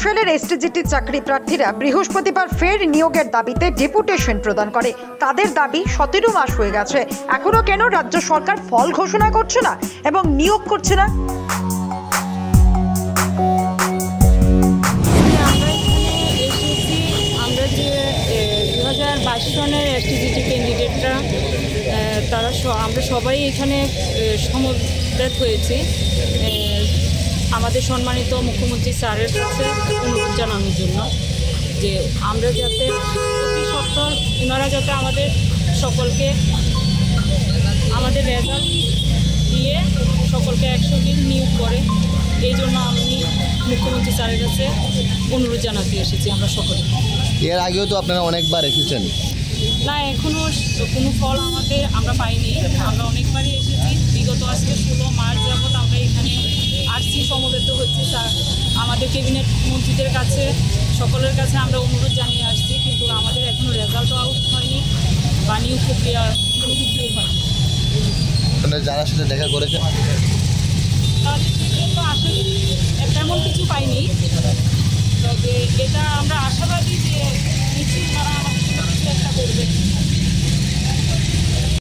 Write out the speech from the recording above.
সালের এসটিজিটি চাকরি প্রার্থীরা বৃহস্পতিবার ফের নিয়োগের দাবিতে ডেপুটেশন প্রদান করে। তাদের দাবি 17 মাস হয়ে গেছে, এখনো কেন রাজ্য সরকার ফল ঘোষণা করছে না এবং নিয়োগ করছে না। আমরা যে 2022 সনের এসটিজিটি ক্যান্ডিডেটরা আমরা সবাই এখানে সমবেত হয়েছি আমাদের সম্মানিত মুখ্যমন্ত্রী স্যারের কাছে অনুরোধ জানানোর জন্য যে আমরা যাতে অতি সত্বর ওনারা যাতে আমাদের সকলকে আমাদের রেজাল্ট দিয়ে সকলকে 100 দিন নিয়োগ করে। এই জন্য আমি মুখ্যমন্ত্রী স্যারের কাছে অনুরোধ জানাতে এসেছি। আমরা সকলে এর আগেও তো আপনারা অনেকবার এসেছেন না, এখনও কোনো ফল আমরা পাইনি। আমরা অনেকবারই এসেছি, বিগত আজকে 16 মার্চ যাবৎ আমরা এখানে আসছি, সমবেত হচ্ছে। আমাদের ক্যাবিনেট মন্ত্রীদের কাছে সকলের কাছে আমরা অনুরোধ জানিয়ে আসছি, কিন্তু আমাদের এখনও রেজাল্ট আউট হয়নি বা নিয়োগ প্রক্রিয়া কোনো কিছুই হয়নি। যারা সাথে দেখা করেছে তাদের তো আসলে তেমন কিছু পাইনি, তবে এটা আমরা আশাবাদী যে নিশ্চয়ই তারা আমাদের কিছু একটা করবে।